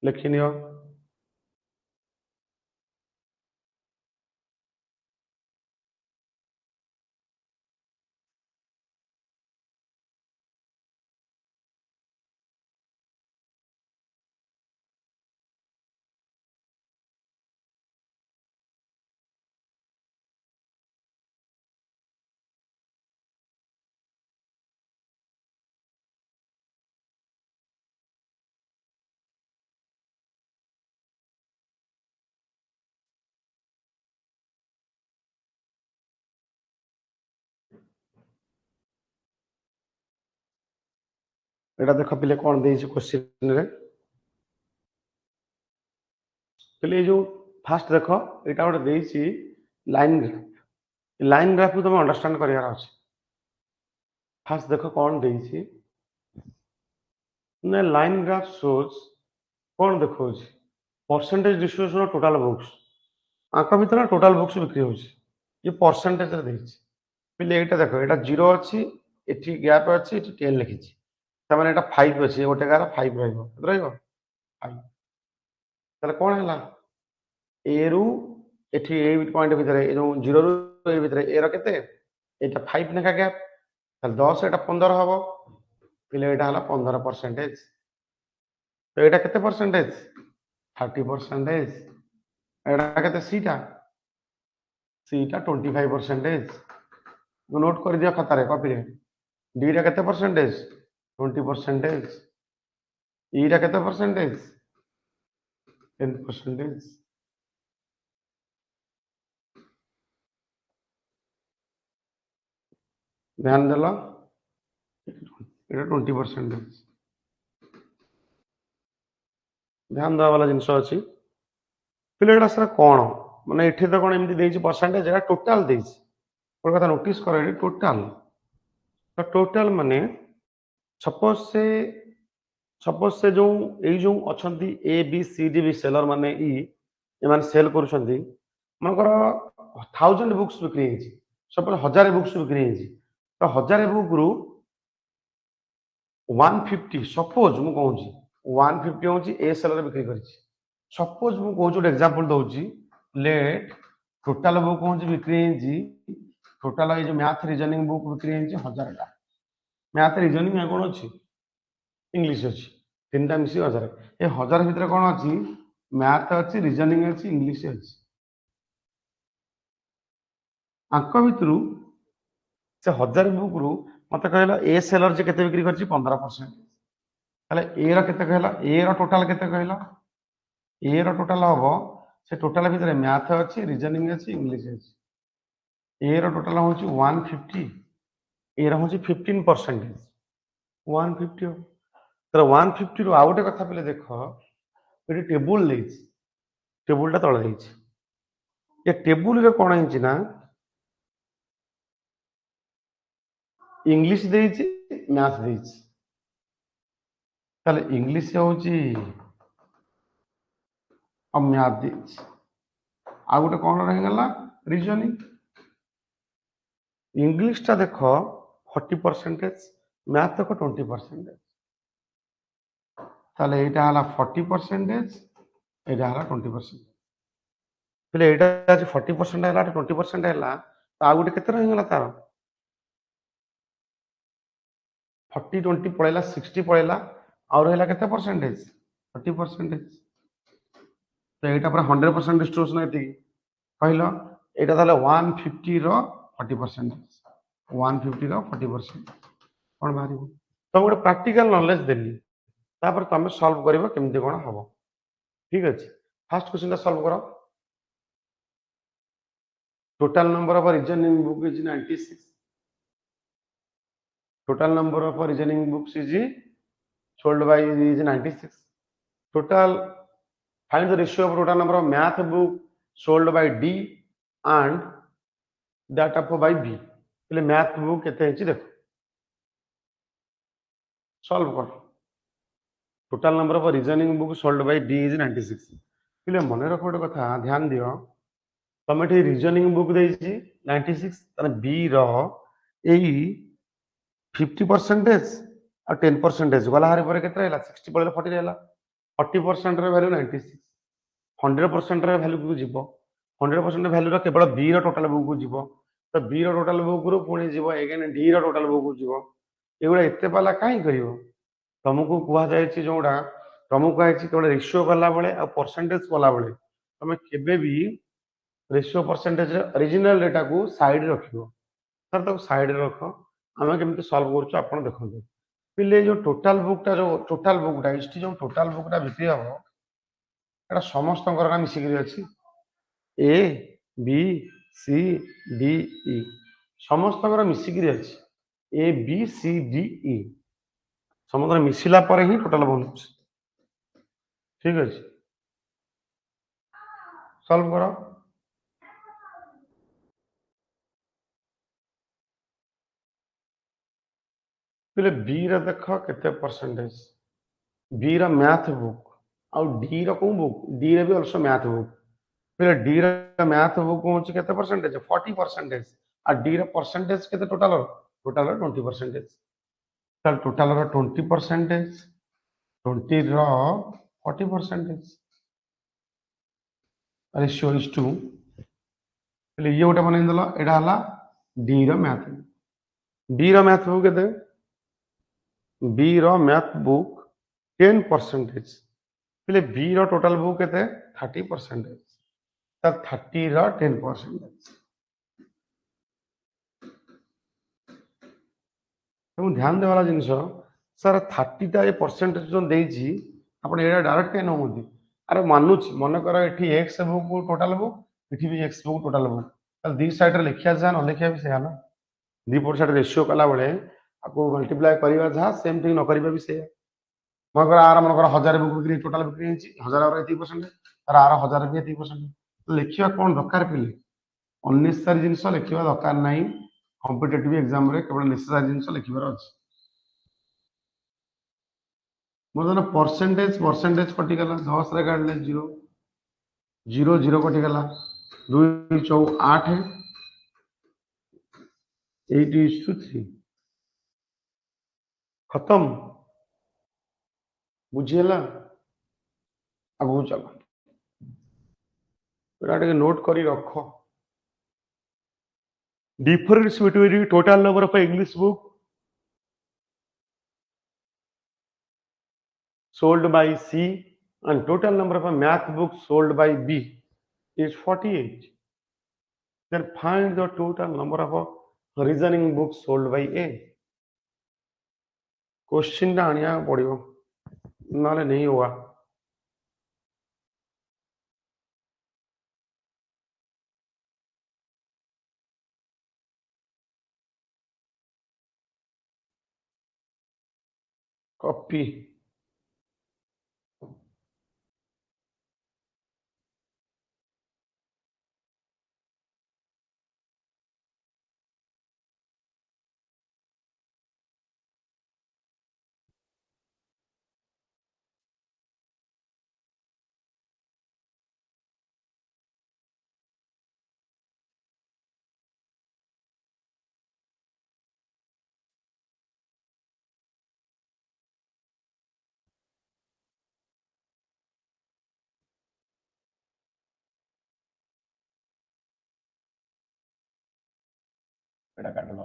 लिखि नियो एटा देख पिले कौन देइची क्वेश्चन रे पहले जो फास्ट देख यहाँ गोटे देइची लाइन ग्राफ को तुम अंडरस्टैंड करार अच्छे फास्ट देख कौन देइची ना लाइन ग्राफ शोज कौन देखो percentage distribution of total books आंक भीतर टोटल बुक्स बिक्री होची ये परसेंटेज रे देइची पहले एटा देखो एटा 0 अछि एठी गैप अछि एठी 10 लिखिची त माने एटा 5 अछि गोटे गार 5 रहइबो रहइबो 5 तले कोन हैला ए रु एठी ए पॉइंट भीतर ए जो 0 रु ए भीतर ए रो केते एटा 5 नेका गैप तले 10 एटा 15 हबो पहले एटा हला 15% तो एटा केते परसेंटेज 30% एटा केते सीटा 25% नोट कर दिया खाता रे कॉपी रे डी रा केते परसेंटेज 20% ई रा केते परसेंटेज 10% ध्यान देला एटा 20% ध्यान देवा वाला जिनस अछि पिले एटा सर कोन माने एठी तो कोन एमती देइछि परसेंटेज एटा टोटल देइछि और कथा नोटिस करो एटी टोटल तो टोटल माने सपोज से जो ए जो अछंती A B C D B seller माने ई एमान सेल करूछंती मनकर 1000 बुक्स बिक्री हेछि सपोज 1000 बुक्स बिक्री हेछि तो 1000 बुक रु 150 सपोज मु कहूची 150 होची ए सेलर बिक्री करिछि सपोज मु कहूची एक एग्जांपल दउची लेट टोटल बुक होची बिक्री हेछि टोटल ए जो मैथ रीजनिंग बुक बिक्री हेछि 1000 टा मैथ रीजनिंग में कोन अछि इंग्लिश अछि तीनटा मिसी 1000 ए 1000 भीतर कोन अछि मैथ अछि रीजनिंग अछि इंग्लिश अछि आंक भितरु से 1000 बुक रु मते कहला ए सेलर जे केते बिक्री करछि 15% ताले ए रा केते कहला ए रा टोटल केते कहला ए रा टोटल हबो से टोटल भीतर मैथ अछि रीजनिंग अछि इंग्लिश अछि ए रा टोटल होछि 150 ए रा होछि 15% 150 तर 150 रु आउटे कथा पले देखो एटी टेबुल लेछि टेबुल टा तळे देछि ये टेबुल रे कोन हिंची ना इंग्लिश देछि मैथ देछि ताले इंग्लिश होछि अब मैथ देछि आ गोटे कोन रहि गला रीजनिंग इंग्लिश टा देखो 40% मैथ देखो 20% ताले एटा हला 40% एटा हला 20% पहले एटा आज 40% हला 20% हला तो आ गोटे केते रहि गला तार 40 20 पळेला 60 पळेला और रहला केते परसेंटेज 30% तो यहाँ पूरा 100% डिस्ट्रीब्यूशन ये कहल यहाँ 150 40%, 150 40% कौन बाहर तो गोटे प्राक्टिकल नॉलेज देली तुम सॉल्व कर केमती कौन हम ठीक अच्छे। फास्ट क्वेश्चन सॉल्व करो। Total number of reasoning book is 96। Total number of reasoning books is sold by is 96. Total find the ratio of total number of math book sold by D and that of by B. એટલે math book କେତେ ହେଇଛି ଦେଖ solve କର। total number of reasoning book sold by D is 96। એટલે ମନେ ରଖ ଗୋଟେ କଥା ଧ୍ୟାନ ଦିଅ ତମେ ଏଠି ରିଜନିଂ ବୁକ୍ ଦେଇଛି 96 ତାହେଲେ B ର ଏଇ 50% ଆଉ 10% ଗଲା ହାରି ପରେ କେତେ ରହିଲା 60 ପଳେଇଲା 40 ରହିଲା 40% ର ଭ୍ୟାଲୁ 96 100% ର ଭ୍ୟାଲୁ କୁ ଯିବ 100% ଭ୍ୟାଲୁ ର କେବଳ B ର ଟୋଟାଲ ବୁକ୍ କୁ ଯିବ ତ B ର ଟୋଟାଲ ବୁକ୍ ରୁ ପୁଣି ଯିବ अगेन D ର ଟୋଟାଲ ବୁକ୍ କୁ ଯିବ ଏଗୁଡା ଏତେ ପାଲା କାହିଁ କରିବ ତମକୁ କୁହାଯାଇଛି ଯୋଉଟା ତମକୁ କୁହାଯାଇଛି କେବଳ ରେସିଓ କଲା ବେଳେ ଆଉ परसेंटेज କଲା ବେଳେ ତମେ କେବେ ବି ରେସିଓ परसेंटेज ରେ ओरिजिनल डेटा को साइड रे रखियो सर ताको साइड रे रख ଆମେ କେମିତି ସଲ୍ଭ କରୁଛୁ ଆପଣ ଦେଖନ୍ତୁ ପିଲେ जो टोटल बुकटा इष्टि जो टोटल बुकटा बिक्री हबो एटा समस्तଙ୍କର ନା ମିଶିକିରି ଅଛି ए बी सी डी ई ସମସ୍ତଙ୍କର ମିଶିକିରି ଅଛି ए बी सी डी ई ସମସ୍ତଙ୍କର ମିଶିଲା ପରେ ହିଁ ଟୋଟାଲ ବନୁଛି ଠିକ ଅଛି ସଲ୍ଭ କର ପିଲେ बी ର ଦେଖ କେତେ परसेंटेज बी ର मैथ बुक ଆଉ डी ର କୋଉ बुक डी ରେ ବି अल्सो मैथ बुक फिर डी ର मैथ बुक होची केते परसेंटेज 40% आ डी ର परसेंटेज केते टोटल टोटल 20% ताल टोटल रो 20% 20 रो 40% रेशियो इज टू पहले ये गोटे बनै दलो एडा हला डी रो मैथ बुक केते बी रो मैथ बुक 10% पहले बी रो टोटल बुक केते 30% तर 30 रो 10% तो ध्यान देवाला जिनस सर 30 टा ये परसेंटेज जो देइछि आपण एडा डायरेक्ट के नहुदी अरे मानुछि मन कर एठी एक्स बुक टोटल बुक एठी भी एक्स बुक टोटल बुक ताल दी साइड रे लिखिया जा न लिखिया भी से ना दी पर साइड रेशियो कला बेले आपको मल्टीप्लाई करिवा जा सेम थिंग न करिवा भी से मन कर आर मन कर 1000 बुक बिक्री टोटल बिक्री हिची 1000 और 80% तार आर 1000 भी 80% लिखिया कोन दरकार पिले अननेसेसरी जिंस लिखिवा दरकार नाही कॉम्पिटिटिव एग्जाम रे केवल नेसेसरी जिंस लिखिबार अछि मोर परसेंटेज कटिगला 10 रे काढले 0 0 0 कटिगला 2 4 8 8:3 खत्म बुझिएला आगु चलो एटा के नोट करी रखो difference between total number of English book sold by C and total number of math books sold by B is 48. Then find the total number of reasoning books sold by A. Question आनिया पड़ो ना नहीं हुआ copy एटा काटलो।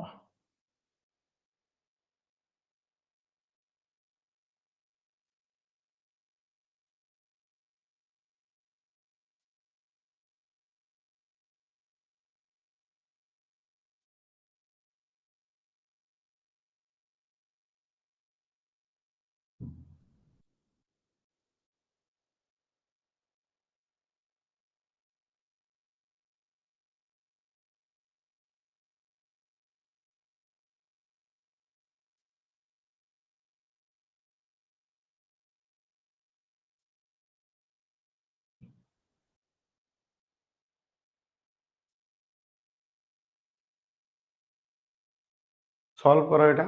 Solve करो एटा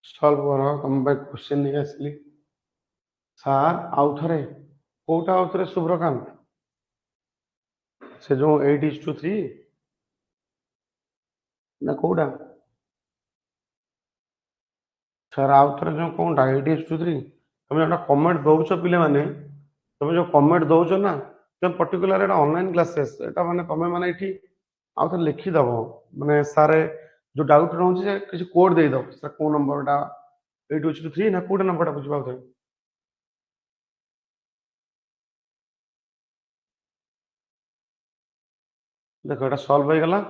solve करो तुम पे क्वेश्चन नहीं आसली सार आउ थरे कोटा आउ थरे शुभ्रकांत से जो 8:3 ना कोटा सर आउ थरे जो कोनटा 8:3 तुम जो कमेंट दउछ पिले माने तुम जो कमेंट दउछ ना तुम पर्टिकुलर एटा ऑनलाइन क्लासेस एटा माने तुम माने एठी आउ थरे लिखि दबो माने सारे जो डाउट रहउछ से किछ कोड दे दो सर को नंबरटा 8:3 ना कोटा नंबरटा बुझ पाउ थे देखो एटा सॉल्व हो गला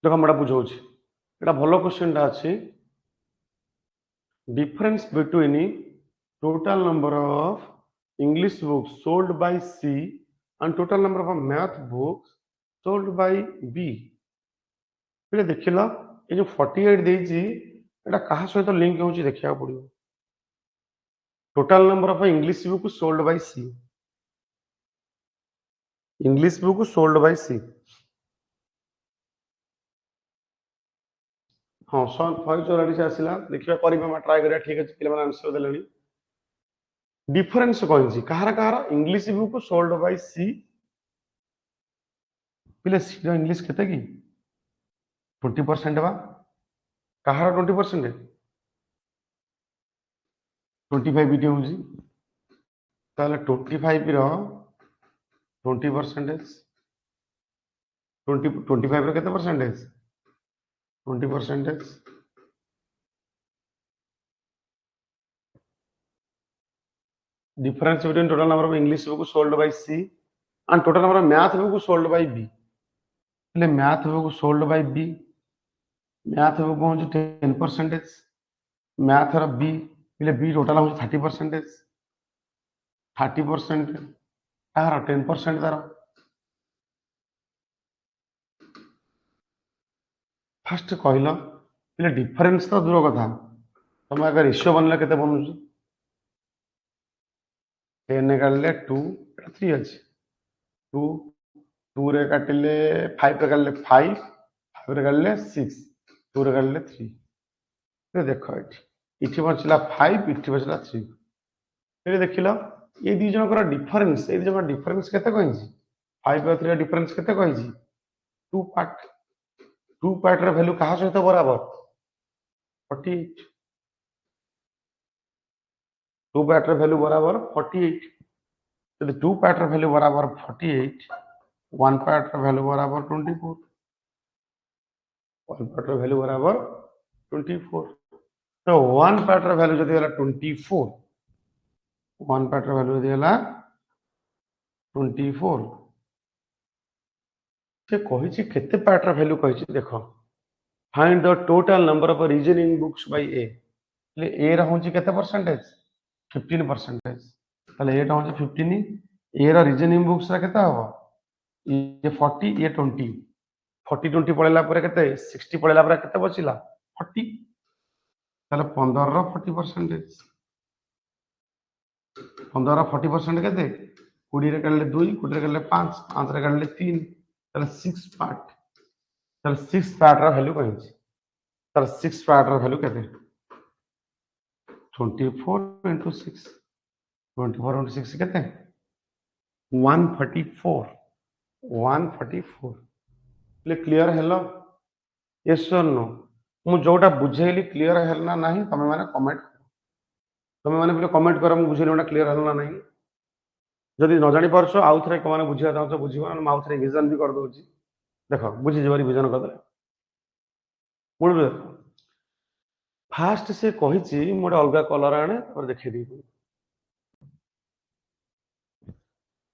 देखो मैं बुझाऊँ एटा भलो क्वेश्चन टा अछि difference between total number of English books sold by C and total number of math books sold by B पे देखिला ये जो 48 देइछि एटा कहा सहित लिंक होउछि देखिया पड़ियो total number of English book sold by C English book sold by C हाँ 144 से आसिला देखिबा करिबा मा ट्राई करिया ठीक अछि पिले माने आंसर देलेनी डिफरेंस कहिछि कहार कहार English book sold by C पिले सी रो इंग्लिश केते की 20% बा कहार 20% 25 वीडियो होउछि ताले 25 रो 20% 25 रो केते percentage 20% difference between total number of English book sold by C and total number of math book sold by B એટલે math book sold by B math book होउछि 10% math ର B એટલે B total होउछि 30% 30% ତାର 10% ତାର first କହିଲ એટલે difference ତ ଦୂର କଥା ତମ ଆଗ ରେସିଓ ବନିଲେ କେତେ ବନୁଛି 10 କାଟିଲେ 2 3 ଅଛି 2 2 ରେ କାଟିଲେ 5 ରେ କାଟିଲେ 5 5 ରେ କାଟିଲେ 6 2 ରେ କାଟିଲେ 3 ଏ ଦେଖ ଏଠି ବଞ୍ଚିଲା 5 ଏଠି ବଞ୍ଚିଲା 3 ଏ ଦେଖିଲ ଏ ଦି ଜଣଙ୍କର ଡିଫରେନ୍ସ ଏ ଦି ଜଣଙ୍କର ଡିଫରେନ୍ସ କେତେ କହିଛି 5 ଆଉ 3 ର ଡିଫରେନ୍ସ କେତେ କହିଛି 2 ପାର୍ଟ 2 ପାର୍ଟ ର ଭ୍ୟାଲୁ କାହା ସହିତ ବରାବର 48 2 पार्ट ର ଭ୍ୟାଲୁ ବରାବର 48 ଯଦି 2 ପାର୍ଟ ର ଭ୍ୟାଲୁ ବରାବର 48 1 ପାର୍ଟ ର ଭ୍ୟାଲୁ ବରାବର 24 1 ପାର୍ଟ ର ଭ୍ୟାଲୁ ବରାବର 24 ତ 1 ପାର୍ଟ ର ଭ୍ୟାଲୁ ଯଦି ହେଲା 24 1 ପାର୍ଟ ର ଭ୍ୟାଲୁ ଯଦି ହେଲା 24 ସେ କହିଛି କେତେ ପାର୍ଟ ର ଭ୍ୟାଲୁ କହିଛି ଦେଖ find the total number of reasoning books by A ले ए रहउची केते परसेंटेज 15% ताले ए रहउची 15 ए रो रीजनिंग बुक्स रा केते हबो ये 40 ये 20 40 20 पळेला परे केते 60 पळेला परे केते बचिला 40 ताले 15 रो 40% 15 रो 40% केते 20 रे काढले 2 20 रे काढले 5 5 रे काढले 3 ताले 6 पार्ट ताले 6 पार्ट रा वैल्यू कहिछि ताले 6 पार्ट रा वैल्यू केते 24 into 6 24 into 6 केते 144 144 ले क्लियर हेलो यस और नो मु जोटा बुझेली क्लियर हेल ना नहीं तमे माने कमेंट तमे माने पहिले कमेंट करो मु बुझेली ओटा क्लियर हेल ना नहीं जदि न जानि परछो आउ थरे को माने बुझिया चाहछो बुझिबो न आउ थरे रिवीजन भी कर दोछि देखो बुझि जेबो रिवीजन कर दे मुड़ फास्ट से कहिछि मोटे अलगा कलर आने और देखि दी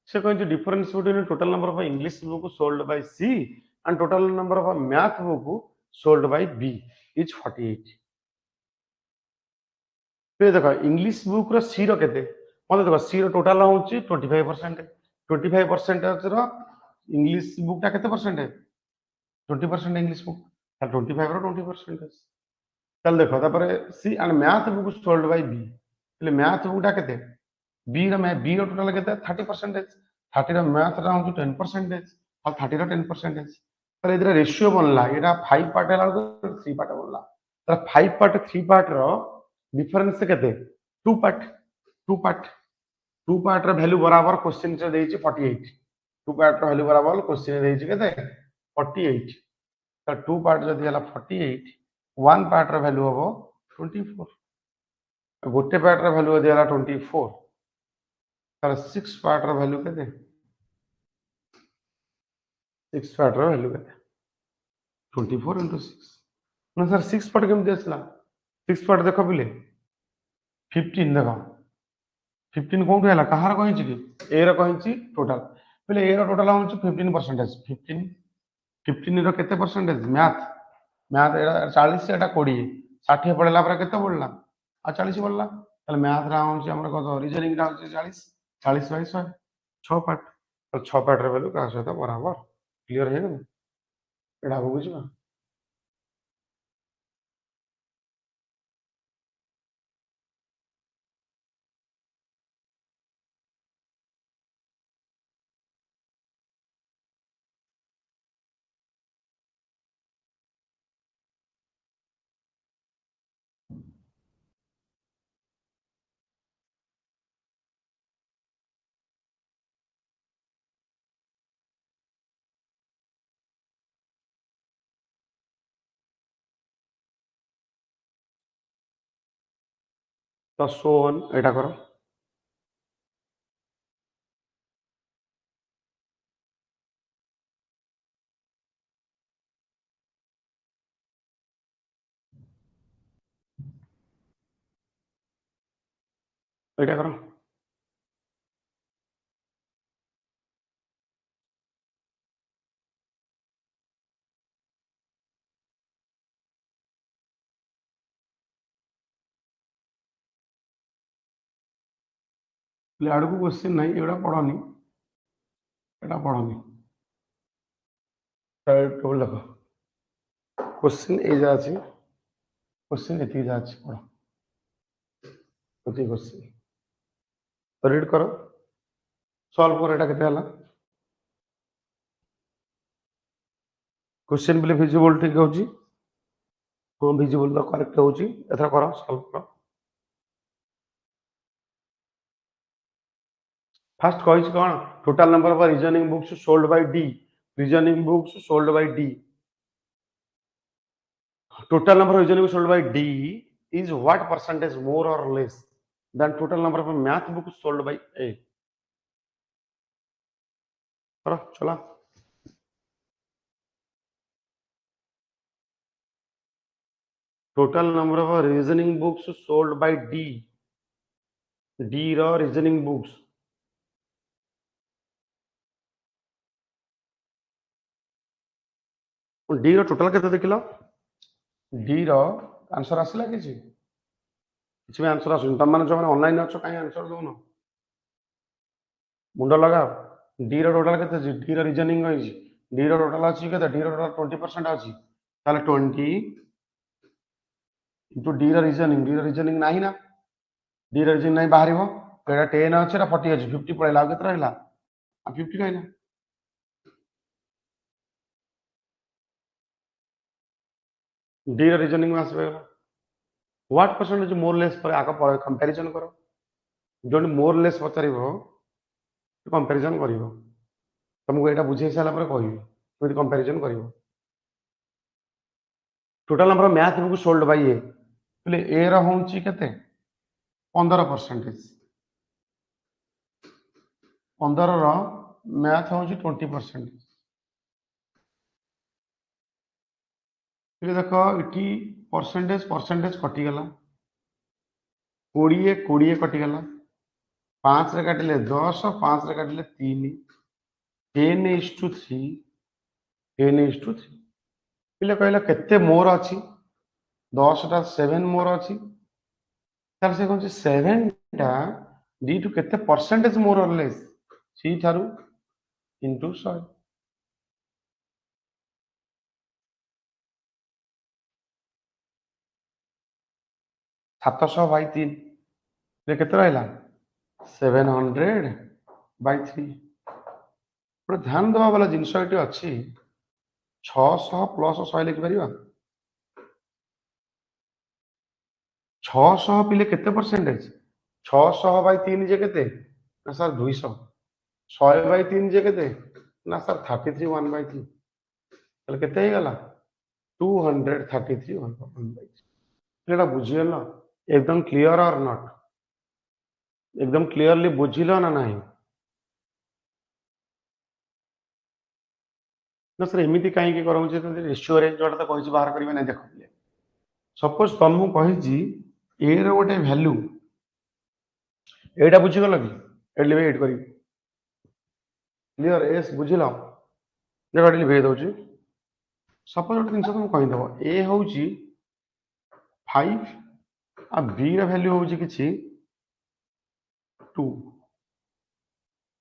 से कहिछि difference between total number of English book sold by C and total number of math book sold by B is 48 पे देखो इंग्लिश बुक रो सी रो केते मते देखो सी रो टोटल होउछि 25% 25% रो इंग्लिश बुक ता केते परसेंट 20% इंग्लिश बुक 25 रो 20% चल देखो तापर C and math book sold by B એટલે मैथ बुक टा केते बी बी टोटाल के 30%, 30 मैथ हूँ 10%, और 30 10%। तो रेशियो बनला यहाँ 5 पार्ट है 3 पार्ट बनला। 5 पार्ट 3 पार्ट रो डिफरेंस के 2 पार्ट 2 पार्ट 2 पार्ट रो वैल्यू बराबर क्वेश्चन से देइछि 48। 2 पार्ट रो वैल्यू बराबर क्वेश्चन देइछि केते 48। तो 2 पार्ट जदि हला 48, 1 पार्ट रो वैल्यू हबो 24। गोटे पार्ट रो वैल्यू दिया 24, तार 6 पार्ट रो वैल्यू केते 6 पार्ट रो वैल्यू केते 24 * 6 ना सर 6 पार्ट केमति आसला 6 पार्ट देखो पिले 15 देखो 15 कोठे हला कहार कहिछि कि ए रो कहिछि टोटल पिले ए रो टोटल होछि 15%। 15 15 रो केते परसेंटेज मैथ मैथ एटा 40 से एटा 20 60 पड़ला पर केते पड़ला आ 40 पड़ला ताले मैथ रा होछि हमर कत रीजनिंग रा होछि 40 40 बाई 100 6 पार्ट। तो 6 पार्ट रे वैल्यू का सहित बराबर क्लियर हे गेल एटा बुझिबा। तो सोन एटा करो एटा करो आड़ को क्वेश्चन नहीं एटा पढ़नी एटा पढ़नी टेबल देखो क्वेश्चन ए जा अछि क्वेश्चन एति जा अछि पढ़ ओके क्वेश्चन रीड करो सॉल्व करो एटा केते हला क्वेश्चन बिले विजिबल ठीक होची हां विजिबल तो करेक्ट होची एथरा करो सॉल्व करो फर्स्ट कहिछि कोन total number of reasoning books sold by D reasoning books sold by D total number of reasoning sold by D is what percentage more or less than total number of math books sold by A करो चला total number of reasoning books sold by D रो reasoning books D रो total केते देखिलो D रो answer आसिला किछि भी answer आसुन तम माने जो माने ऑनलाइन अछो काई आंसर दोनो मुंडो लगाओ D रो टोटल केते अछि D रो रीजनिंग अछि D रो टोटल अछि केते D रो टोटल 20% अछि ताले 20 into D रो रीजनिंग नाही ना D रो रीजनिंग नाही बाहरिबो एटा 10 अछि एटा 40 अछि 50 पळेला केते रहला 50 रहला D रो रीजनिंग में आसबे व्हाट परसेंटेज मोर लेस पर आका कंपैरिजन करो जो मोर लेस पचारिबो कंपैरिजन करिवो तुमको एटा बुझे साला पर कहबी केमि कंपैरिजन करिवो total number of math book sold by A बोले ए रो होंची केते 15% 15 रो मैथ होंची 20% फिर देखो इटी परसेंटेज कटि गला 20 कटि गला 5 रे काटिले 10 5 रे काटिले 3 10:3 10:3 पिले कहला केते मोर अछि 10 टा 7 मोर अछि तार से कोन 7 टा डी टू केते परसेंटेज मोर और लेस सी थारु इनटू 100 700 बाई 3 रे केते रहला 700/3 गोटे ध्यान देवा वाला जिनस ये अच्छी 600 + 100 लिखिपर 600 पिले केते परसेंटेज 600/3 जे केते ना सर 200 100/3 जे केते ना सर 33 1/3 ताले केते ही गला 233 1/3 एटा बुझियला एकदम क्लियर और नॉट एकदम क्लियरली बुझिलो ना नहीं ना सर एमिति काहे की करौ जे रेशियो रे जोटा तो कहि बाहर करबे ना देखो सपोज तुमको कही ए रो गोटे वैल्यू एटा बुझी गल कि एट लिवे 8 करी क्लियर एस बुझिल देखो एट लिवे दउची सपोज गोटे जिनस तुम कहि दबो ए होउची 5 आ बी रो वैल्यू होउची किछि 2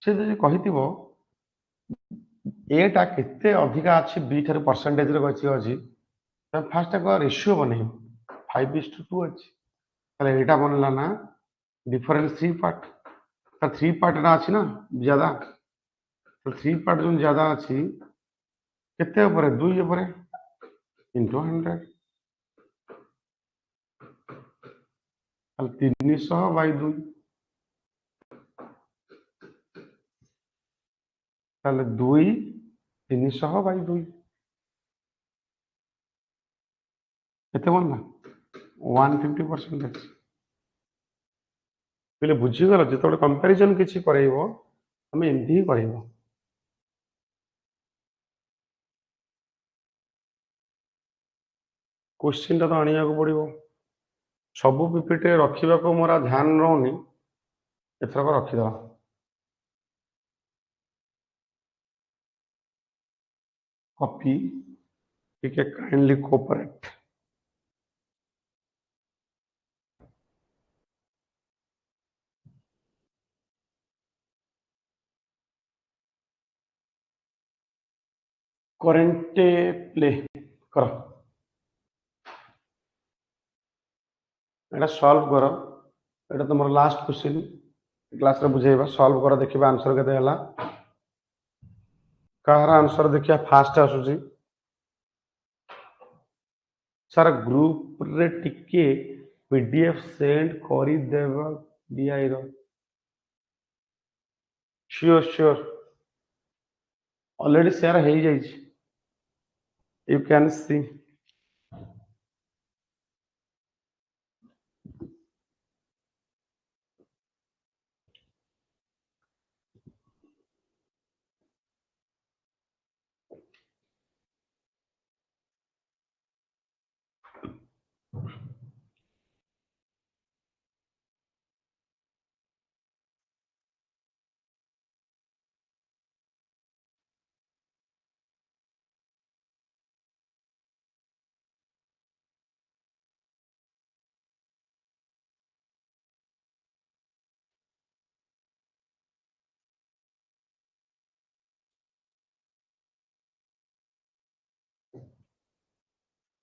से जे कहितिबो एटा केते अधिका अछि बी थार परसेंटेज रे गछि अछि त फर्स्ट को रेशियो बनै 5:2 अछि ताले एटा बनला ना डिफरेंस 3 पार्ट तो 3 पार्ट ना अछि ना ज्यादा तो 3 पार्ट जो ज्यादा अछि केते ऊपर 2 ऊपर इनटू 100 ताले 300/2 ताले 2 300/2 केते बनला 150% पहले बुझीगल जो कंपेरिजन किसी करेबो हमें एमती ही करेबो क्वेश्चन तो आनिया को पड़ो सबू पीपीटी रखा को मोर ध्यान रोनी एथरक रखीद कॉपी टिके काइंडली कोऑपरेट करंट प्ले कर एटा सॉल्व कर एटा तुम लास्ट क्वेश्चन क्लास रे बुझेबा सॉल्व कर देखिबा आंसर केते हला कहार आंसर देखिया फास्ट आसुची सर ग्रुप रे टिके पीडीएफ सेंड करी देबा डीआई रो श्योर श्योर ऑलरेडी शेयर हो जाई यू कैन सी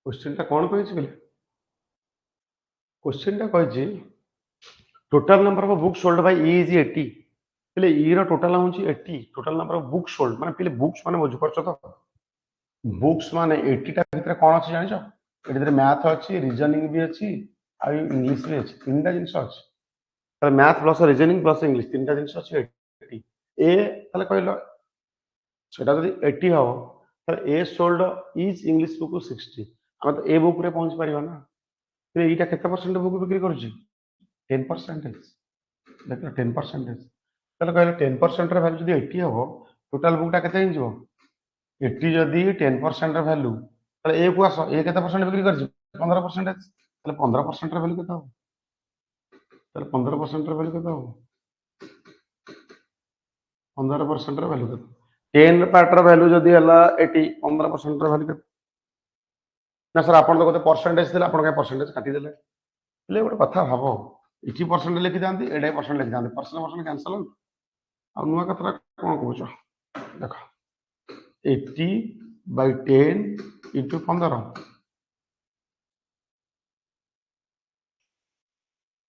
क्वेश्चन टा कौन कहिछि बोले क्वेश्चन टा कहिछि total number of books sold by E is 80 पहले ई रो टोटल होछि 80 total number of books sold माने पहले बुक्स माने बुझ परछ तो बुक्स माने 80 टा भीतर कोन अछि जानि छ एटी भीतर मैथ अछि रीजनिंग भी अछि आ इंग्लिश भी अछि तीनटा जिंस अछि त math plus reasoning plus English तीनटा जिंस अछि 80 ए तले कहलो सेटा जदि 80 हो त ए सोल्ड इज इंग्लिश बुक 60 हम तो ए बुक रे पहुंच परिबा ना तो एटा केते परसेंट बुक बिक्री करूची 10% देखो 10% तले कहलो 10% रे वैल्यू जदि 80 हो टोटल बुकटा केते हि जिवो 80 जदि 10% रे वैल्यू तले ए को आसो ए केते परसेंट बिक्री करछि 15% तले 15% रे वैल्यू केते हो तले 15% रे वैल्यू केते हो 15% रे वैल्यू केते 10 पार्ट रे वैल्यू जदि हला 80 15% रे वैल्यू केते ना सर आपण तो कते परसेंटेज थिला आपण के परसेंटेज काटी देले ले गोटे कथा भाबो 80% लिखि दांती 80% लिखि दांती परसेंट कैंसल हो आ नुआ कथा कोन कहउछ देखो 80/10 * 15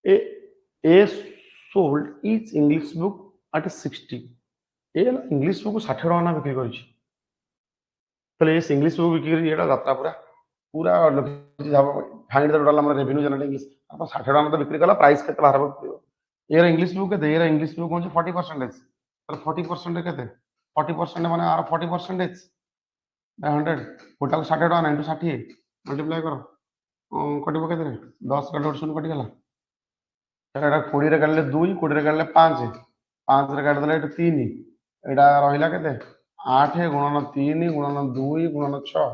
ए ए sold each English book at 60 ये इंग्लिश बुक 60 टका ना बिक्री करिछि तले ये इंग्लिश बुक बिक्री करी एटा यात्रा पूरा पूरा फाइंड द टोटल हमर रेवेन्यू जनरेट इंग्लिश आप 60 टका में तो बिक्री कला प्राइस केते बाहर ये इंग्लिश बुक के ये इंग्लिश बुक होछि 40% तो 40% केते 40% माने आर 40% 100 टोटल 60 टका 9 60 मल्टीप्लाई करो कटिबो केते 10 का 100 कटि गला एटा 20 रे काढले 2 20 रे काढले 5 5 रे काढ देले 3 एटा रहिला केते 8 गुणन 3 गुणन 2 गुणन 6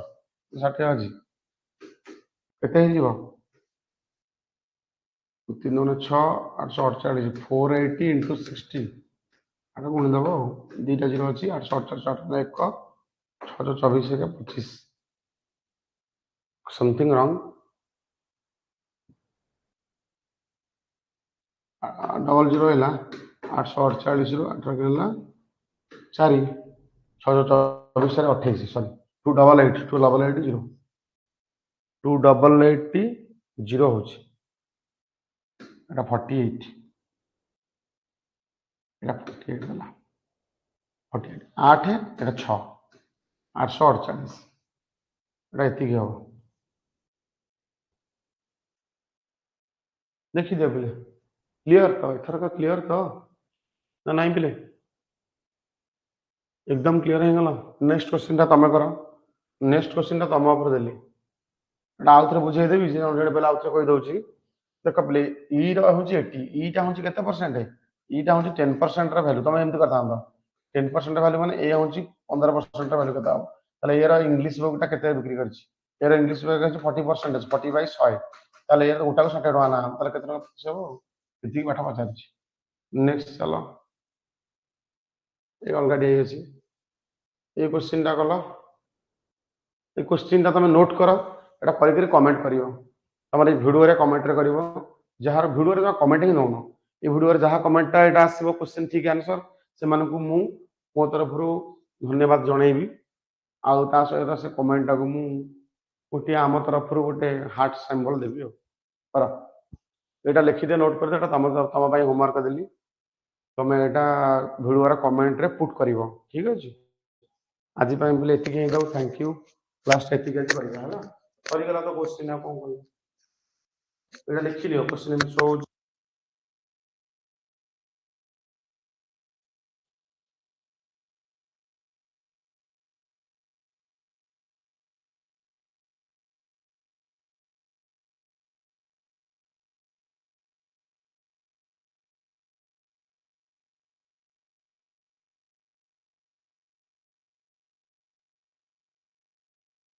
60 अछि केते हिजिबो 3 गुणन 6 848 480 into 60 आटा गुण दबो दीटा जीरो अछि 848 1 624 के 25 समथिंग रॉन्ग डबल जीरो है 848 रु 8 के 4 624 रे 28 सॉरी 288 0 288 0 होछि एटा 48 एटा 48 गला 48 8 एटा 6 848 एटा एति के हो देखि दे बिले क्लियर तो एथर का क्लियर तो ना नहीं बिले एकदम क्लियर है गला नेक्स्ट क्वेश्चन ता तमे करो नेक्स्ट क्वेश्चन ता तमे ऊपर देली एटा आउथरे बुझाई देबी जे ऑलरेडी पहला आउथरे कहि दउची देख बिले ई रो होची 80 ई ता होची केते परसेंट है ई ता होची 10% रा वैल्यू तमे एमति करता हम 10% वैल्यू माने ए होची 15% रा वैल्यू केता ताले एरा इंग्लिश बुक ता केते बिक्री करछि एरा इंग्लिश बुक है 40% 40 बाय 100 ताले एरा उटा को 60 टका ना ताले केते टका पछबो इति बाटा पचारछि नेक्स्ट चलो ये अलगा डे अछि ये क्वेश्चन ता कलो ये क्वेश्चन ता तमे नोट करो एटा करि करि कमेंट करियो तमरे वीडियो रे कमेंट रे करियो जहार वीडियो रे कमेंट ही नोनो ये वीडियो रे जहा कमेंट ता एटा आसीबो क्वेश्चन ठीक आंसर से मानकु मु मो तरफ रु धन्यवाद जणैबी आ ता सहित से कमेंट ता को मु गोटे आम तरफ रु गोटे हार्ट सिंबल देबी पर एटा लिखि दे नोट कर दे एटा तम तम भाई होमवर्क देली तमे एटा वीडियो रे कमेंट रे पुट करिवो ठीक अछि आज पाए बोले एति के दो थैंक यू क्लास एति के करिया हला करि गला तो क्वेश्चन आ कोन एटा लिखि लियो क्वेश्चन में शो